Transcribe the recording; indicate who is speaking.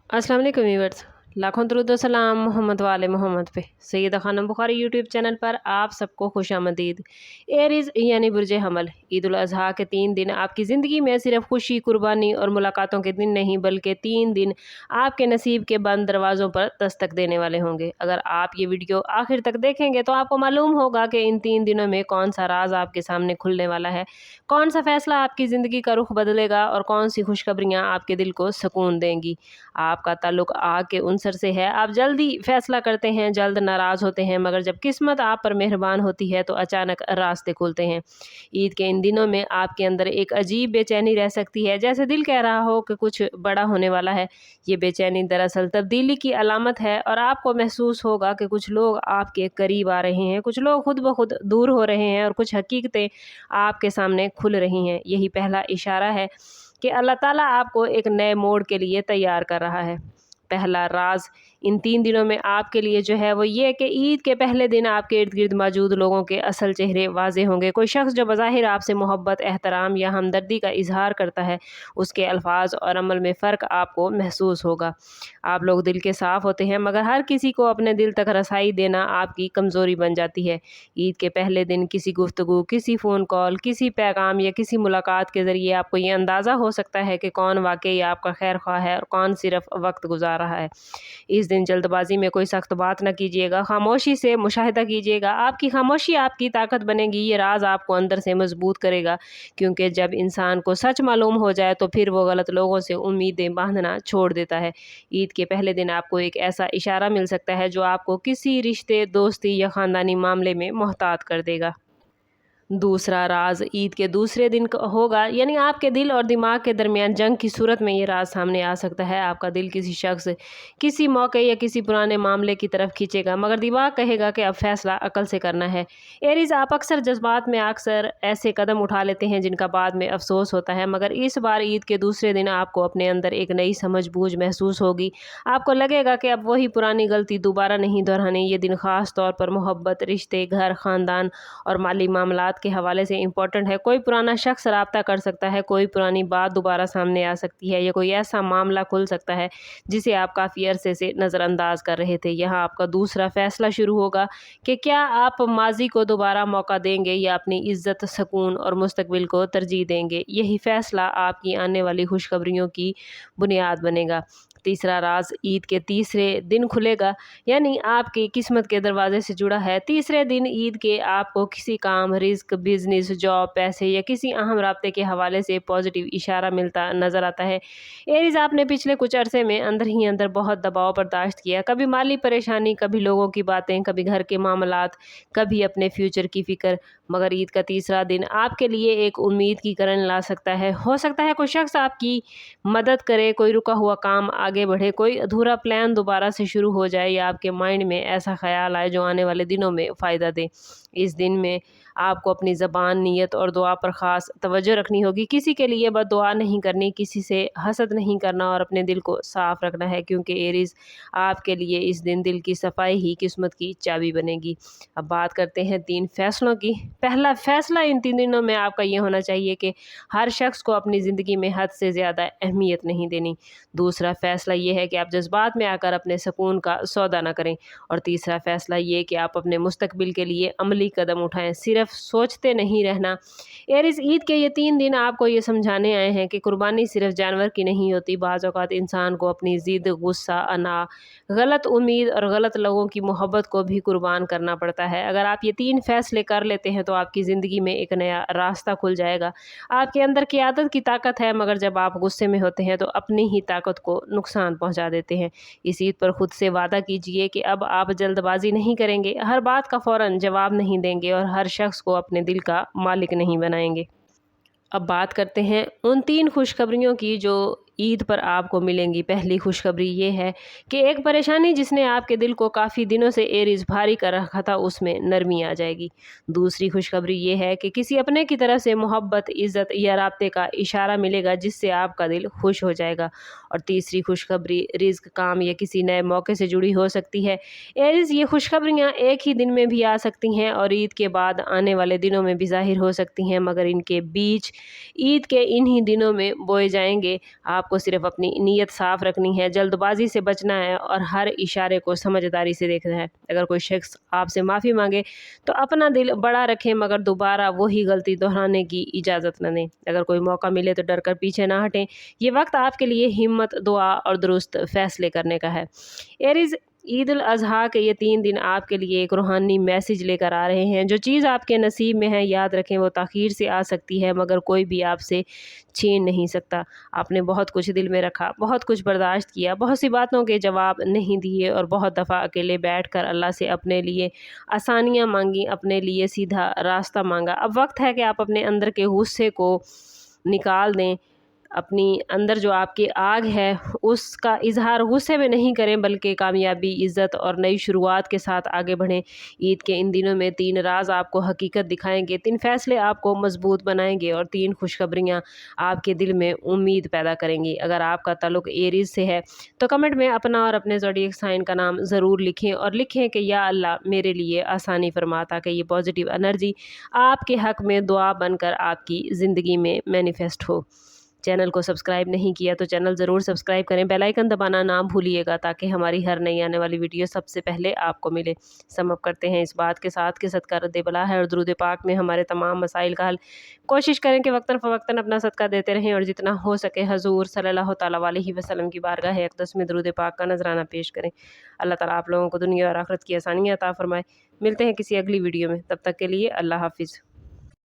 Speaker 1: अस्सलाम वालेकुम व्यूअर्स, लाखों दरूद व सलाम मोहम्मद वाले मोहम्मद पे। सैयदा खानम बुखारी यूट्यूब चैनल पर आप सबको खुशामदीद। एरीज़ यानी बुर्ज हमल, ईद उल अज़हा के 3 दिन आपकी ज़िंदगी में सिर्फ खुशी, कुर्बानी और मुलाकातों के दिन नहीं बल्कि 3 दिन आपके नसीब के बंद दरवाज़ों पर दस्तक देने वाले होंगे। अगर आप ये वीडियो आखिर तक देखेंगे तो आपको मालूम होगा कि इन 3 दिनों में कौन सा राज आपके सामने खुलने वाला है, कौन सा फैसला आपकी ज़िंदगी का रुख बदलेगा और कौन सी खुशखबरियाँ आपके दिल को सुकून देंगी। आपका ताल्लुक आग के उनसर से है। आप जल्दी फैसला करते हैं, जल्द नाराज़ होते हैं, मगर जब किस्मत आप पर मेहरबान होती है तो अचानक रास्ते खुलते हैं। ईद के इन दिनों में आपके अंदर एक अजीब बेचैनी रह सकती है, जैसे दिल कह रहा हो कि कुछ बड़ा होने वाला है। ये बेचैनी दरअसल तब्दीली की अलामत है और आपको महसूस होगा कि कुछ लोग आपके करीब आ रहे हैं, कुछ लोग खुद ब खुद दूर हो रहे हैं और कुछ हकीकतें आपके सामने खुल रही हैं। यही पहला इशारा है कि अल्लाह ताला आपको एक नए मोड़ के लिए तैयार कर रहा है। पहला राज इन 3 दिनों में आपके लिए जो है वो ये है कि ईद के पहले दिन आपके इर्द गिर्द मौजूद लोगों के असल चेहरे वाजे होंगे। कोई शख्स जो बज़ाहिर आपसे मोहब्बत, एहतराम या हमदर्दी का इजहार करता है, उसके अल्फाज और अमल में फ़र्क आपको महसूस होगा। आप लोग दिल के साफ़ होते हैं, मगर हर किसी को अपने दिल तक रसाई देना आपकी कमज़ोरी बन जाती है। ईद के पहले दिन किसी गुफ्तगू, किसी फ़ोन कॉल, किसी पैगाम या किसी मुलाकात के ज़रिए आपको ये अंदाज़ा हो सकता है कि कौन वाकई आपका खैर ख्वाह है और कौन सिर्फ वक्त गुजार रहा है। इस दिन जल्दबाजी में कोई सख्त बात ना कीजिएगा, खामोशी से मुशाहिदा कीजिएगा। आपकी खामोशी आपकी ताकत बनेगी। ये राज आपको अंदर से मजबूत करेगा, क्योंकि जब इंसान को सच मालूम हो जाए तो फिर वो गलत लोगों से उम्मीदें बांधना छोड़ देता है। ईद के पहले दिन आपको एक ऐसा इशारा मिल सकता है जो आपको किसी रिश्ते, दोस्ती या ख़ानदानी मामले में मोहतात कर देगा। दूसरा राज ईद के दूसरे दिन होगा, यानी आपके दिल और दिमाग के दरमियान जंग की सूरत में ये राज सामने आ सकता है। आपका दिल किसी शख्स, किसी मौके या किसी पुराने मामले की तरफ खींचेगा, मगर दिमाग कहेगा कि अब फैसला अकल से करना है। एरीज, आप अक्सर जज्बात में अक्सर ऐसे कदम उठा लेते हैं जिनका बाद में अफसोस होता है, मगर इस बार ईद के दूसरे दिन आपको अपने अंदर एक नई समझ बूझ महसूस होगी। आपको लगेगा कि अब वही पुरानी गलती दोबारा नहीं दोहरानी। ये दिन ख़ास तौर पर मोहब्बत, रिश्ते, घर, ख़ानदान और माली मामलात के हवाले से इम्पोर्टेंट है। कोई पुराना शख्स राब्ता कर सकता है, कोई पुरानी बात दोबारा सामने आ सकती है, या कोई ऐसा मामला खुल सकता है जिसे आप काफ़ी अरसे से नज़रअंदाज कर रहे थे। यहाँ आपका दूसरा फैसला शुरू होगा कि क्या आप माजी को दोबारा मौका देंगे या अपनी इज्जत, सुकून और मुस्तकबिल को तरजीह देंगे। यही फैसला आपकी आने वाली खुशखबरियों की बुनियाद बनेगा। तीसरा राज ईद के तीसरे दिन खुलेगा, यानी आपकी किस्मत के दरवाजे से जुड़ा है। तीसरे दिन ईद के आपको किसी काम, रिस्क, बिजनेस, जॉब, पैसे या किसी अहम राब्ते के हवाले से पॉजिटिव इशारा मिलता नजर आता है। एरीज, आपने पिछले कुछ अरसे में अंदर ही अंदर बहुत दबाव बर्दाश्त किया, कभी माली परेशानी, कभी लोगों की बातें, कभी घर के मामलात, कभी अपने फ्यूचर की फिक्र, मगर ईद का तीसरा दिन आपके लिए एक उम्मीद की किरण ला सकता है। हो सकता है कोई शख्स आपकी मदद करे, कोई रुका हुआ काम आगे बढ़े, कोई अधूरा प्लान दोबारा से शुरू हो जाए, या आपके माइंड में ऐसा ख्याल आए जो आने वाले दिनों में फ़ायदा दे। इस दिन में आपको अपनी ज़बान, नीयत और दुआ पर ख़ास तवज्जो रखनी होगी। किसी के लिए बद्दुआ नहीं करनी, किसी से हसद नहीं करना और अपने दिल को साफ़ रखना है, क्योंकि एरीज़, आपके लिए इस दिन दिल की सफाई ही किस्मत की चाबी बनेगी। अब बात करते हैं 3 फैसलों की। पहला फैसला इन 3 दिनों में आपका ये होना चाहिए कि हर शख्स को अपनी ज़िंदगी में हद से ज़्यादा अहमियत नहीं देनी। दूसरा फैसला ये है कि आप जज्बात में आकर अपने सुकून का सौदा ना करें। और तीसरा फैसला ये कि आप अपने मुस्तकबिल के लिए अमली कदम उठाएं, सिर्फ सोचते नहीं रहना। एरीज़, ईद के ये 3 दिन आपको ये समझाने आए हैं कि कुर्बानी सिर्फ जानवर की नहीं होती। बाज़ औक़ात इंसान को अपनी ज़िद, गुस्सा, अना, गलत उम्मीद और गलत लोगों की मोहब्बत को भी कुर्बान करना पड़ता है। अगर आप ये 3 फैसले कर लेते हैं तो आपकी ज़िंदगी में एक नया रास्ता खुल जाएगा। आपके अंदर क़यादत की ताकत है, मगर जब आप गुस्से में होते हैं तो अपनी ही ताकत को नुकसान पहुंचा देते हैं। इस ईद पर खुद से वादा कीजिए कि अब आप जल्दबाजी नहीं करेंगे, हर बात का फ़ौरन जवाब नहीं देंगे और हर शख्स को अपने दिल का मालिक नहीं बनाएंगे। अब बात करते हैं उन 3 खुशखबरियों की जो ईद पर आपको मिलेंगी। पहली खुशखबरी ये है कि एक परेशानी जिसने आपके दिल को काफ़ी दिनों से एरीज़ भारी कर रखा था, उसमें नरमी आ जाएगी। दूसरी खुशखबरी ये है कि किसी अपने की तरफ से मोहब्बत, इज़्ज़त या राब्ते का इशारा मिलेगा जिससे आपका दिल खुश हो जाएगा। और तीसरी खुशखबरी रिज़्क, काम या किसी नए मौके से जुड़ी हो सकती है। एरीज़, ये खुशखबरियाँ एक ही दिन में भी आ सकती हैं और ईद के बाद आने वाले दिनों में भी ज़ाहिर हो सकती हैं, मगर इनके बीज ईद के इन्हीं दिनों में बोए जाएंगे। आप आपको सिर्फ अपनी नीयत साफ रखनी है, जल्दबाजी से बचना है और हर इशारे को समझदारी से देखना है। अगर कोई शख्स आपसे माफ़ी मांगे तो अपना दिल बड़ा रखें, मगर दोबारा वही गलती दोहराने की इजाज़त न दें। अगर कोई मौका मिले तो डर कर पीछे ना हटें। ये वक्त आपके लिए हिम्मत, दुआ और दुरुस्त फैसले करने का है। एरीज़, ईद उल अज़हा के ये 3 दिन आपके लिए एक रूहानी मैसेज लेकर आ रहे हैं। जो चीज़ आपके नसीब में है, याद रखें, वो ताख़ीर से आ सकती है, मगर कोई भी आपसे छीन नहीं सकता। आपने बहुत कुछ दिल में रखा, बहुत कुछ बर्दाश्त किया, बहुत सी बातों के जवाब नहीं दिए और बहुत दफ़ा अकेले बैठकर अल्लाह से अपने लिए आसानियाँ मांगी, अपने लिए सीधा रास्ता मांगा। अब वक्त है कि आप अपने अंदर के गुस्से को निकाल दें। अपनी अंदर जो आपकी आग है उसका इजहार गुस्से में नहीं करें, बल्कि कामयाबी, इज़्ज़त और नई शुरुआत के साथ आगे बढ़ें। ईद के इन दिनों में 3 राज आपको हकीकत दिखाएंगे, 3 फैसले आपको मजबूत बनाएंगे और 3 खुशखबरियाँ आपके दिल में उम्मीद पैदा करेंगी। अगर आपका ताल्लुक एरीज़ से है तो कमेंट में अपना और अपने ज़ोडिएक साइन का नाम ज़रूर लिखें और लिखें कि या अल्लाह मेरे लिए आसानी फरमा, ताकि ये पॉजिटिव एनर्जी आपके हक़ में दुआ बनकर आपकी ज़िंदगी में मैनिफेस्ट हो। चैनल को सब्सक्राइब नहीं किया तो चैनल ज़रूर सब्सक्राइब करें, बेल आइकन दबाना ना भूलिएगा, ताकि हमारी हर नई आने वाली वीडियो सबसे पहले आपको मिले। समअप करते हैं इस बात के साथ कि सदका रद्द बला है और दुरूद पाक में हमारे तमाम मसाइल का हल। कोशिश करें कि वक्तन फ़वक्तन अपना सदका देते रहें और जितना हो सके हजूर सल्लल्लाहु तआला अलैहि वसल्लम की बारगाह अक़दस में दुरूद पाक का नजराना पेश करें। अल्लाह ताला आप लोगों को दुनिया और आखिरत की आसानियाँ अता फरमाए। मिलते हैं किसी अगली वीडियो में, तब तक के लिए अल्लाह हाफिज़।